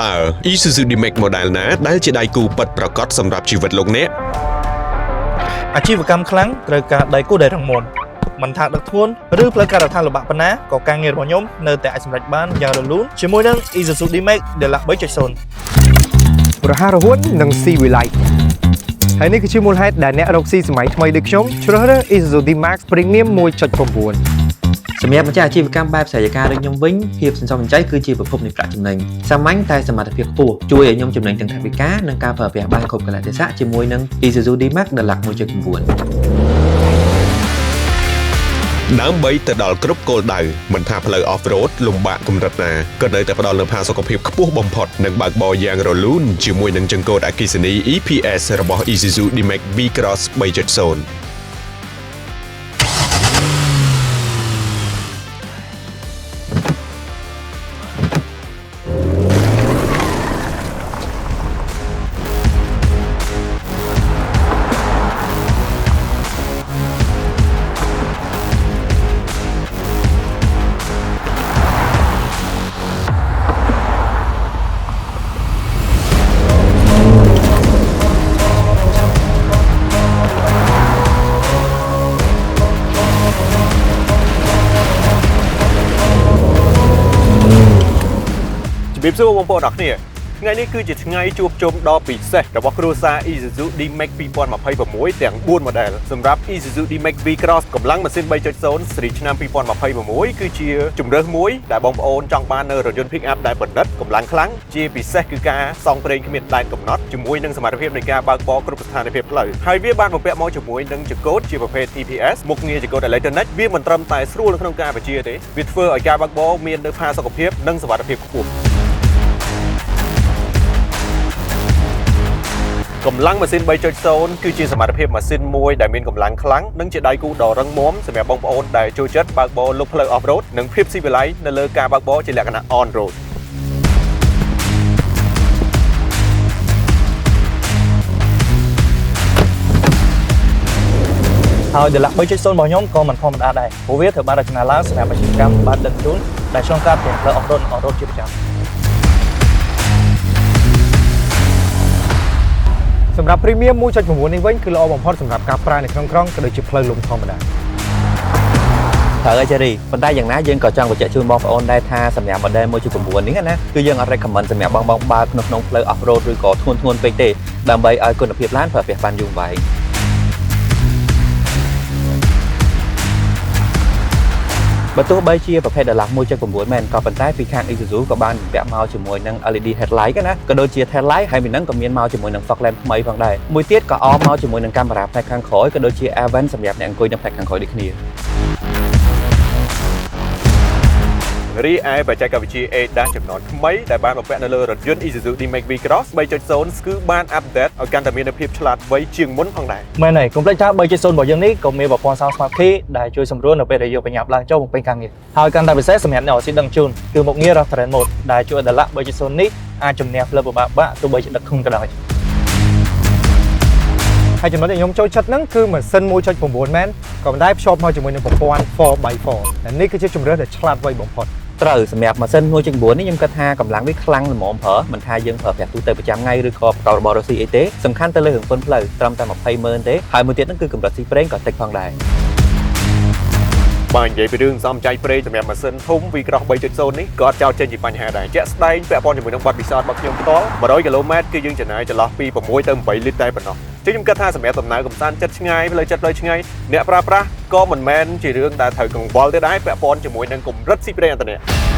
តើ Isuzu D-Max model ណាដែលជាដៃគូពិតប្រាកដសម្រាប់ជីវិតលោកអ្នកអាជីវកម្មខ្លាំងត្រូវការដៃគូដែលរឹងមាំមិនថាដឹកធ្ងន់ឬផ្លូវការដ្ឋានលំបាកប៉ុណ្ណាក៏ការងាររបស់ខ្ញុំនៅតែអាចសម្រេចបានយ៉ាងរលូនជាមួយនឹង Isuzu D-Max Deluxe 3.0 រហ័សរហួននិងស៊ីវិល័យហើយនេះគឺជាមូលហេតុដែលអ្នករកស៊ីសម័យថ្មីដូចខ្ញុំជ្រើសរើស Isuzu D-Max Premium 1.9 សម្រាប់ម្ចាស់អាជីវកម្មបែបស្រ័យការដូចខ្ញុំវិញភាពសន្សំសំចៃគឺជាប្រភពនៃប្រាក់ចំណេញសាមញ្ញតែសមត្ថភាពខ្ពស់ជួយឲ្យខ្ញុំចំណេញទាំងថវិកានិងការប្រើប្រាស់បានគ្រប់កលៈទេសៈជាមួយនឹង Isuzu D-Max Deluxe 1.9 ដើម្បីទៅដល់គ្រប់គោលដៅមិនថាផ្លូវ off-road លំបាកកម្រិតណាក៏នៅតែផ្ដល់នូវផាសុកភាពខ្ពស់បំផុតនិងបើកបរយ៉ាងរលូនជាមួយនឹងចង្កូតអគ្គិសនី EPS របស់ Isuzu D-Max V-Cross 3.0ជំរាបសួរបងប្អូនអរគ្នាថ្ងៃនេះគឺជាថ្ងៃជួបជុំដ៏ពិសេសរបស់គ្រួសារ Isuzu D-Max 2026ទាំង4 model សម្រាប់ Isuzu D-Max V-Cross កម្លាំងម៉ាស៊ីន 3.0 ស៊េរីឆ្នាំ2026គឺជាជម្រើសមួយដែលបងប្អូនចង់បាននៅរថយន្ត Pick-up ដែលបណ្ឌិតកម្លាំងខ្លាំងជាពិសេសគឺការសងប្រេងគ្មានដែនកំណត់ជាមួយនឹងសមត្ថភាពនៃការបើកបរគ្រប់ស្ថានភាពផ្លូវហើយវាបានបំពាក់មកជាមួយនឹងចង្កូតជាប្រភេទ EPS មុខងារចង្កូត Electronic វាមិនត្រឹមតែស្រួលនៅក្នុងការបញ្ជាទេវាធ្វើឲ្យការបើកបរមាននូវផាសុកភាពនិងសុវត្ថិភាពខ្ពស់កម្លាំងម៉ាស៊ីន 3.0 គឺជាសមត្ថភាពម៉ាស៊ីនមួយដែលមានកម្លាំងខ្លាំងនិងជាដៃគូដ៏រឹងមាំសម្រាប់បងប្អូនដែលចូលចិត្តបើកបរលុបផ្លូវ off-road និងភាពស៊ីវិល័យនៅលើការបើកបរជាលក្ខណៈ on-road ហើយ Deluxe 3.0 របស់ខ្ញុំក៏មិនធម្មតាដែរព្រោះវាត្រូវបានរចនាឡើងសម្រាប់អាជីវកម្មបានដឹកជញ្ជូនដែលឆ្លងកាត់ទាំងផ្លូវ off-road និង on-road ជាប្រចាំសម្រាប់ Premium 1.9 នេះវិញគឺល្អបំផុតសម្រាប់ការប្រើនៅក្នុងក្រុងក៏ដូចជាផ្លូវលំធម្មតាត្រូវហើយចេរីប៉ុន្តែយ៉ាងណាយើងក៏ចង់បញ្ជាក់ជូនបងប្អូនដែរថាសម្រាប់ model 1.9 នេះណាគឺយើងអត់ recommend សម្រាប់បងបើកក្នុងផ្លូវ off-road ឬក៏ធ្ងន់ពេកទេដើម្បីឲ្យគុណភាពឡានប្រើប្រាស់បានយូរវែងបើទោះបីជាប្រភេទ Deluxe 1.9 មែនក៏ប៉ុន្តែពីខាង Isuzu ក៏បានពាក់មកជាមួយនឹង LED headlight ណាក៏ដូចជា tail light ហើយពីហ្នឹងក៏មានមកជាមួយនឹង fog lamp ថ្មីផងដែរមួយទៀតក៏អមមកជាមួយនឹងកាមេរ៉ាផ្នែកខាងក្រោយក៏ដូចជា air vent សម្រាប់អ្នកអង្គុយនៅផ្នែកខាងក្រោយដូចគ្នារីឯបច្ចេកវិទ្យា ADAS ចំណងថ្មីដែលបានបំពាក់នៅលើរថយន្ត Isuzu D-Max V-Cross 3.0 គឺបានអាប់ដេតឲ្យកាន់តែមានភាពឆ្លាតវៃជាងមុនផងដែរមែនហើយកុំភ្លេចថា 3.0 របស់យើងនេះក៏មានប្រព័ន្ធ Sound Smart Key ដែលជួយសម្រួលនៅពេលដែលយើងបញ្ញាប់ឡើងចូលបំពេញការងារហើយកាន់តែពិសេសសម្រាប់អ្នកអត់ស៊ីដឹងជូនគឺមុខងារ Rough Terrain Mode ដែលជួយឲ្យ Deluxe 3.0 នេះអាចជំនះផ្លូវពិបាកទោះបីជាដឹកធ្ងន់ក៏ដោយហើយចំណុចដែលខ្ញុំចូលចិត្តហ្នឹងគឺម៉ាស៊ីន 1.9 មែនក៏ប៉ុន្តែភ្ជាប់មកជាមួយនឹងប្រព័ន្ធ 4x4 ហើយនេះគឺជាជម្រើសដែលឆ្លាតវៃបំផុតត្រូវសម្រាប់ម៉ាស៊ីន 1.9 នេះខ្ញុំគិតថាកម្លាំងវាខ្លាំងល្មមប្រើមិនថាយើងប្រើប្រាស់ទូទៅប្រចាំថ្ងៃឬក៏ប្រកបរបររកស៊ីអីទេសំខាន់ទៅលើរឿងពុនផ្លូវត្រឹមតែ 20,000 ទេហើយមួយទៀតហ្នឹងគឺកម្រិតស៊ីប្រេងក៏តិចផងដែរបើនិយាយពីរឿងសំចៃប្រេងសម្រាប់ម៉ាស៊ីនធំ V-Cross 3.0 នេះក៏អត់ចោលចេញពីបញ្ហាដែរជាក់ស្ដែងពាក់ព័ន្ធជាមួយនឹងបទពិសោធន៍របស់ខ្ញុំផ្ទាល់100 គីឡូម៉ែត្រគឺយើងចំណាយចន្លោះពី6ទៅ8លីត្រតែប៉ុណ្ណោះខ្ញុំគិតថាសម្រាប់ដំណើរកម្សាន្តចិត្តឆ្ងាយផ្លូវចិត្តផ្លូវឆ្ងាយអ្នកប្រើប្រាស់ក៏មិនមែនជារឿងដែលត្រូវកង្វល់ទេដែរពាក់ព័ន្ធជាមួយនឹងកម្រិតស៊ីប្រេងអន្តរជាតិ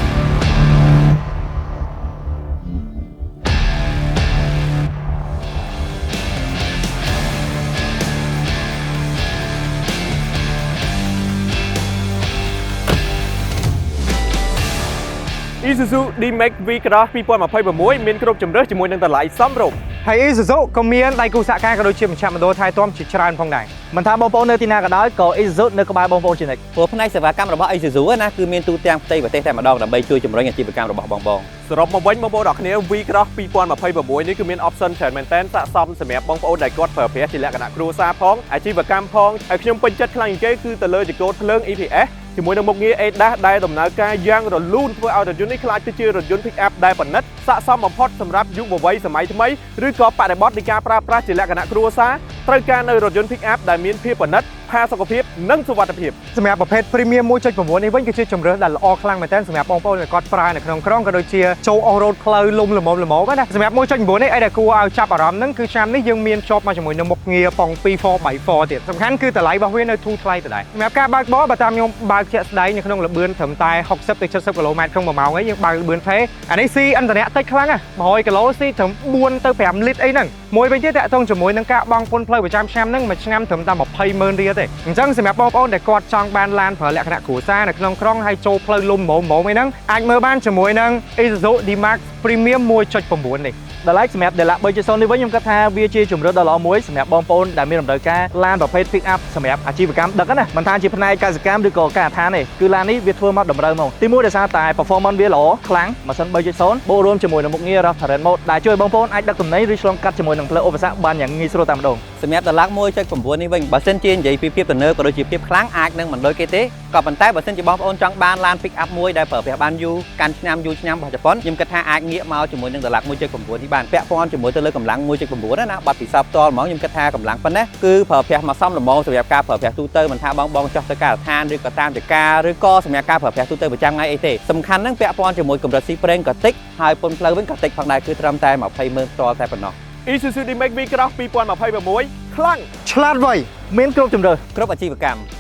Isuzu D-Max V-Cross 2026មានគ្រប់ជម្រើសជាមួយនឹងតម្លៃសមរម្យហើយ Isuzu ក៏មានដៃគូសហការក៏ដូចជាមជ្ឈមណ្ឌលថែទាំជាច្រើនផងដែរមិនថាបងប្អូននៅទីណាក៏ដោយក៏ Isuzu នៅក្បែរបងប្អូនជានិច្ចព្រោះផ្នែកសេវាកម្មរបស់ Isuzu ណាគឺមានទូទាំងផ្ទៃប្រទេសតែម្ដងដើម្បីជួយជំរុញអាជីវកម្មរបស់បងប្អូនសរុបមកវិញបងប្អូនអរគ្នា V-Cross 2026នេះគឺមាន option ច្រើនមែនទែនស័ក្តិសមសម្រាប់បងប្អូនដែលគាត់ប្រើប្រាស់ជាលក្ខណៈគ្រួសារផងអាជីវកម្មផងហើយខ្ញុំពេញចិត្តខ្លាំងជាងគេគឺទៅលើចង្កូតភ្លើង EPS ជាមួយនឹងមុខងារ ADAS ដែលដំណើរការយ៉ាងរលូនធ្វើឲ្យរថយន្តនេះក្លាយទៅជារថយន្ត Pick-up ដែលប៉និតស័ក្តិសមបំផុតសម្រាប់យុវវ័យសម័យថ្មីឬក៏បរិបទនៃការប្រើប្រាស់ជាលក្ខណៈគ្រួសារត្រូវការនៅរថយន្ត Pick-up ដែលមានភាពប៉និតផាសុកភាពនិងសុវត្ថិភាព សម្រាប់ប្រភេទ Premium 1.9 នេះវិញគឺជាជម្រើសដែលល្អខ្លាំងមែនទែនសម្រាប់បងប្អូនដែលគាត់ប្រើនៅក្នុងក្រុងក៏ដូចជាចូល off-road ផ្លូវលំល្មមៗណាសម្រាប់ 1.9 នេះអីដែលគួរឲ្យចាប់អារម្មណ៍ហ្នឹងគឺឆ្នាំនេះយើងមានជាប់មកជាមួយនឹងមុខងារប៉ុង 24x4 ទៀតសំខាន់គឺតម្លៃរបស់វានៅធូរថ្លៃដដែលសម្រាប់ការបើកបរបើតាមខ្ញុំបើកជាក់ស្ដែងនៅក្នុងល្បឿនត្រឹមតែ60ទៅ70គីឡូម៉ែត្រក្នុង1ម៉ោងឯងយើងបើកល្បឿនថេអានេះស៊ីឥន្ធនៈតិចខ្លាំងណា100គីឡូស៊ីត្រឹម4ទៅ5លីត្រអីហ្នឹងមួយវិញទៀតតាក់ទងជាមួយនឹងការបង់ពន្ធផ្លូវប្រចាំឆ្នាំហ្នឹងមួយឆ្នាំត្រឹមតែ20,000 រៀលទេអញ្ចឹងសម្រាប់បងប្អូនដែលគាត់ចង់បានឡានប្រើលក្ខណៈគ្រួសារនៅក្នុងក្រុងហើយចូលផ្លូវលំល្មមៗអីហ្នឹងអាចមើលបានជាមួយនឹង Isuzu D-Max Premium 1.9 នេះ ដល់ឡែកសម្រាប់ Deluxe 3.0 នេះវិញខ្ញុំគិតថាវាជាជម្រើសដ៏ល្អមួយសម្រាប់បងប្អូនដែលមានតម្រូវការឡានប្រភេទ Pick up សម្រាប់អាជីវកម្មដឹកណាមិនថាជាផ្នែកកសិកម្មឬក៏ការដ្ឋានទេគឺឡាននេះវាធ្វើមកតម្រូវមកទីមួយដោយសារតែ performance វាល្អខ្លាំងម៉ាស៊ីន 3.0 បូករួមជាមួយនឹងមុខងារ Rough Terrain Mode ដែលជួយបងប្អូនអាចដឹកទំនិញឬឆ្លងកាត់ជាមួយនឹងផ្លូវឧបសគ្គបានយ៉ាងងាយស្រួលតែម្ដង សម្រាប់ Deluxe 1.9 នេះវិញបើសិនជានិយាយពីភាពទំនើបក៏ដូចជាភាពខ្លាំងអាចនឹងមិនដូចគេទេក៏ប៉ុន្តែបើសិនជាបងប្អូនចង់បានឡាន Pick up មួយដែលប្រើប្រាស់បានយូរកាន់ឆ្នាំយូរឆ្នាំរបស់ជប៉ុនខ្ញុំគិតថាអាចងាកមកជាមួយនឹង Deluxe 1.9 នេះបានពាក់ព័ន្ធជាមួយទៅលើកម្លាំង 1.9 ណាបាត់ពិសោធន៍ផ្ទាល់ហ្មងខ្ញុំគិតថាកម្លាំងប៉ុណ្ណេះគឺប្រើប្រាស់មកសមល្មមសម្រាប់ការប្រើប្រាស់ទូទៅមិនថាបងចោះទៅការដ្ឋានឬក៏តាមចការឬក៏សម្រាប់ការប្រើប្រាស់ទូទៅប្រចាំថ្ងៃអីទេសំខាន់ហ្នឹងពាក់ព័ន្ធជាមួយកម្រិតស៊ីប្រេងក៏តិចហើយពន្ធផ្លូវវិញក៏តិចផងដែរគឺត្រឹមតែ 20,000 ផ្ទាល់តែប៉ុណ្ណោះ Isuzu D-Max V-Cross 2026ខ្លាំង ឆ្លាតវៃ មានគ្រប់ជម្រើស គ្រប់អាជីវកម្ម